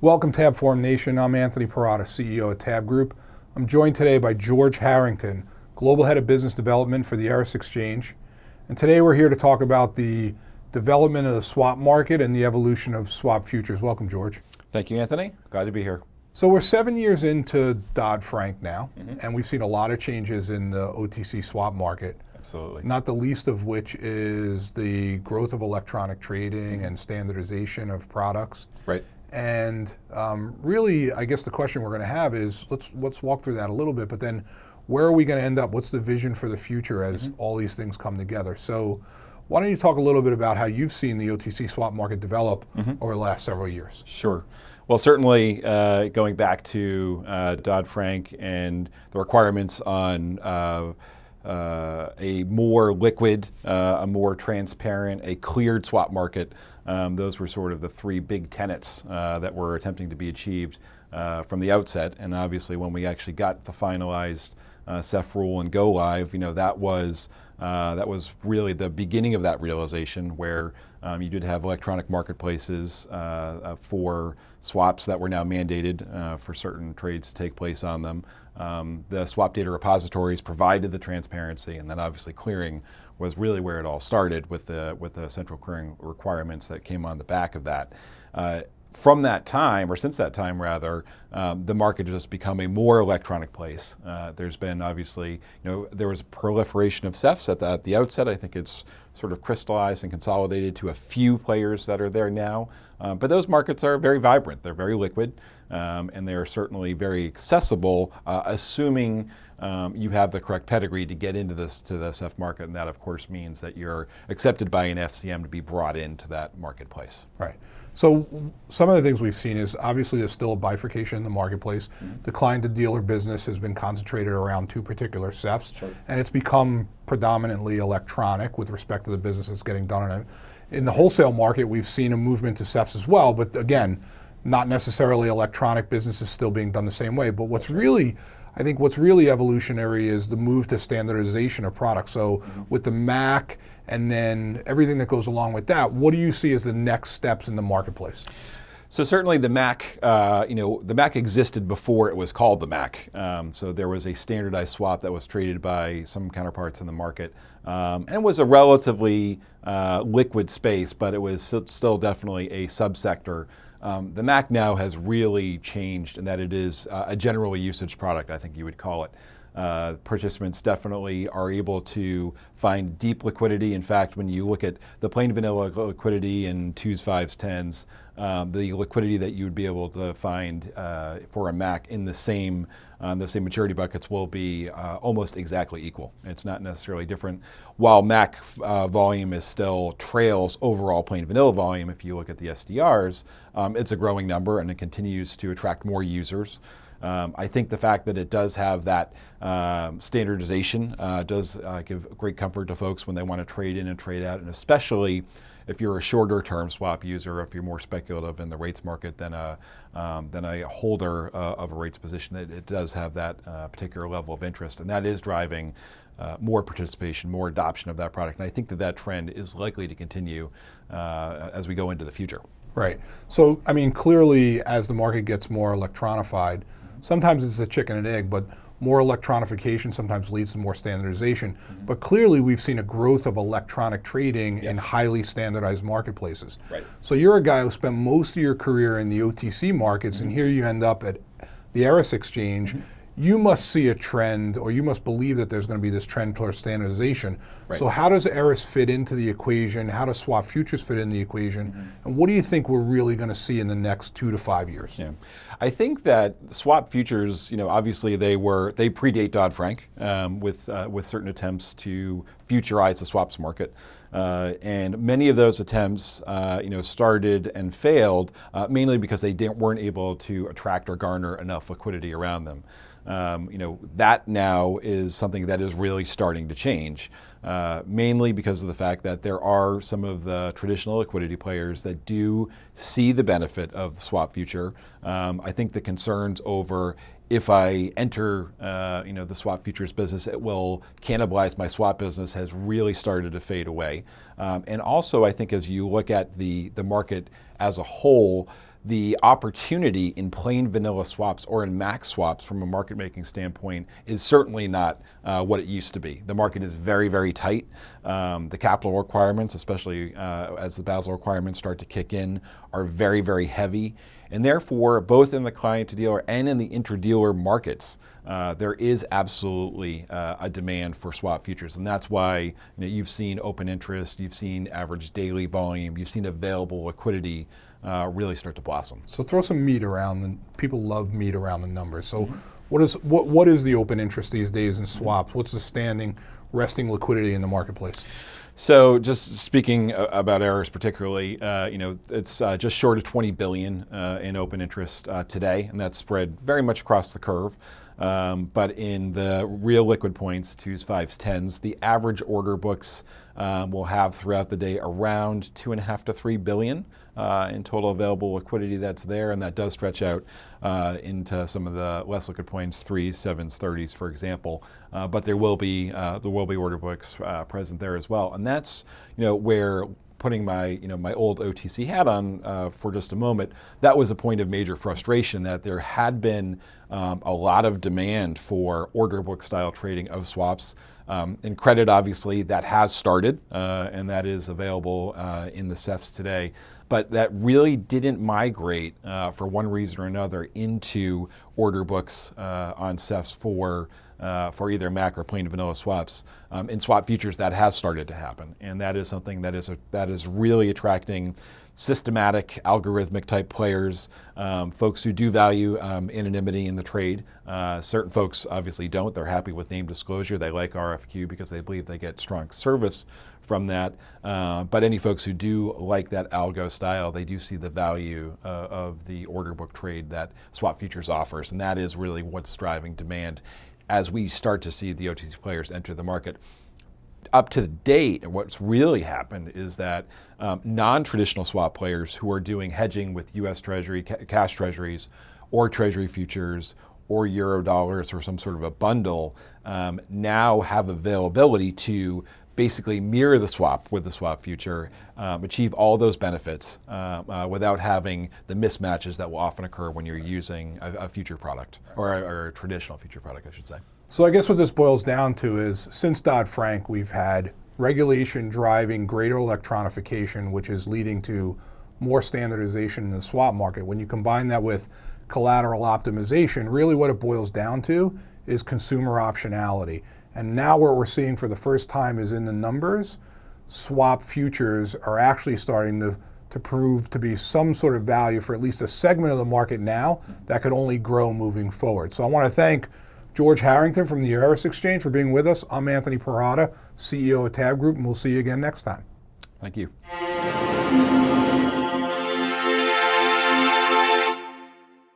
Welcome, Tabb Forum Nation. I'm Anthony Parada, CEO at Tabb Group. I'm joined today by George Harrington, Global Head of Business Development for the Eris Exchange. And today we're here to talk about the development of the swap market and the evolution of swap futures. Welcome, George. Thank you, Anthony. Glad to be here. So we're 7 years into Dodd-Frank now, and we've seen a lot of changes in the OTC swap market. Absolutely. Not the least of which is the growth of electronic trading and standardization of products. Right. And really, I guess the question we're going to have is, let's walk through that a little bit, but then where are we going to end up? What's the vision for the future as all these things come together? So why don't you talk a little bit about how you've seen the OTC swap market develop over the last several years? Sure. Well, certainly going back to Dodd-Frank and the requirements on a more liquid, a more transparent, a cleared swap market. Those were sort of the three big tenets that were attempting to be achieved from the outset. And obviously when we actually got the finalized CEF rule and go live, that was really the beginning of that realization where you did have electronic marketplaces for swaps that were now mandated for certain trades to take place on them. The swap data repositories provided the transparency, and then obviously clearing was really where it all started with the central clearing requirements that came on the back of that. From that time, or since that time rather, the market has become a more electronic place. There's been obviously, there was a proliferation of CEFs at the outset. I think it's sort of crystallized and consolidated to a few players that are there now. But those markets are very vibrant. They're very liquid, and they're certainly very accessible, assuming you have the correct pedigree to get into the CEF market, and that of course means that you're accepted by an FCM to be brought into that marketplace. Right. So some of the things we've seen is obviously there's still a bifurcation in the marketplace. The client-to-dealer business has been concentrated around two particular CEFs, and it's become predominantly electronic with respect to the business that's getting done on it. In the wholesale market, we've seen a movement to CEFs as well, but again, not necessarily electronic business is still being done the same way. But what's really evolutionary is the move to standardization of products. So with the MAC and then everything that goes along with that, what do you see as the next steps in the marketplace? So certainly the MAC, the MAC existed before it was called the MAC. So there was a standardized swap that was traded by some counterparts in the market, and was a relatively liquid space, but it was still definitely a subsector. The MAC now has really changed in that it is a general usage product, I think you would call it. Participants definitely are able to find deep liquidity. In fact, when you look at the plain vanilla liquidity in 2s, 5s, 10s, the liquidity that you would be able to find for a MAC in the same maturity buckets will be almost exactly equal. It's not necessarily different. While MAC volume is still trails overall plain vanilla volume, if you look at the SDRs, it's a growing number and it continues to attract more users. I think the fact that it does have that standardization does give great comfort to folks when they want to trade in and trade out, and especially if you're a shorter term swap user, if you're more speculative in the rates market than a holder of a rates position, it does have that particular level of interest, and that is driving more participation, more adoption of that product. And I think that trend is likely to continue as we go into the future. Right. So, I mean, clearly as the market gets more electronified, sometimes it's a chicken and egg, but more electronification sometimes leads to more standardization. But clearly we've seen a growth of electronic trading in highly standardized marketplaces. Right. So you're a guy who spent most of your career in the OTC markets, and here you end up at the Eris Exchange. You must see a trend, or you must believe that there's going to be this trend towards standardization. Right. So how does Eris fit into the equation? How does swap futures fit in the equation? And what do you think we're really going to see in the next 2 to 5 years? Yeah. I think that swap futures, obviously they predate Dodd-Frank with certain attempts to futurize the swaps market. And many of those attempts, started and failed mainly because they weren't able to attract or garner enough liquidity around them. That now is something that is really starting to change, mainly because of the fact that there are some of the traditional liquidity players that do see the benefit of the swap future. I think the concerns over if I enter the swap futures business, it will cannibalize my swap business has really started to fade away. And also, I think as you look at the market as a whole, the opportunity in plain vanilla swaps or in max swaps from a market making standpoint is certainly not what it used to be. The market is very, very tight. The capital requirements, especially as the Basel requirements start to kick in, are very, very heavy. And therefore, both in the client to dealer and in the inter-dealer markets, there is absolutely a demand for swap futures. And that's why you've seen open interest, you've seen average daily volume, you've seen available liquidity really start to blossom. So throw some meat around, and people love meat around the numbers. So what is the open interest these days in swaps? What's the standing resting liquidity in the marketplace? So just speaking about Eris particularly, it's just short of 20 billion in open interest today, and that's spread very much across the curve. But in the real liquid points, 2s, 5s, 10s, the average order books will have throughout the day around 2.5 to 3 billion in total available liquidity that's there, and that does stretch out into some of the less liquid points, 3s, 7s, 30s, for example. But there will be order books present there as well, and that's where, putting my my old OTC hat on for just a moment, that was a point of major frustration, that there had been a lot of demand for order book style trading of swaps. In credit, obviously, that has started, and that is available in the CEFs today. But that really didn't migrate for one reason or another into order books on CEFs for either MAC or plain vanilla swaps. In swap futures, that has started to happen, and that is something that is really attracting systematic, algorithmic type players, folks who do value anonymity in the trade. Certain folks obviously don't. They're happy with name disclosure. They like RFQ because they believe they get strong service from that. But any folks who do like that algo style, they do see the value of the order book trade that swap futures offers, and that is really what's driving demand as we start to see the OTC players enter the market. Up to date, what's really happened is that non-traditional swap players who are doing hedging with U.S. Treasury, cash treasuries, or Treasury futures, or euro dollars, or some sort of a bundle, now have availability to basically mirror the swap with the swap future, achieve all those benefits without having the mismatches that will often occur when you're using a future product, or a traditional future product, I should say. So I guess what this boils down to is, since Dodd-Frank, we've had regulation driving greater electronification, which is leading to more standardization in the swap market. When you combine that with collateral optimization, really what it boils down to is consumer optionality. And now what we're seeing for the first time is in the numbers, swap futures are actually starting to prove to be some sort of value for at least a segment of the market now that could only grow moving forward. So I want to thank George Harrington from the Eris Exchange for being with us. I'm Anthony Parada, CEO of Tabb Group, and we'll see you again next time. Thank you.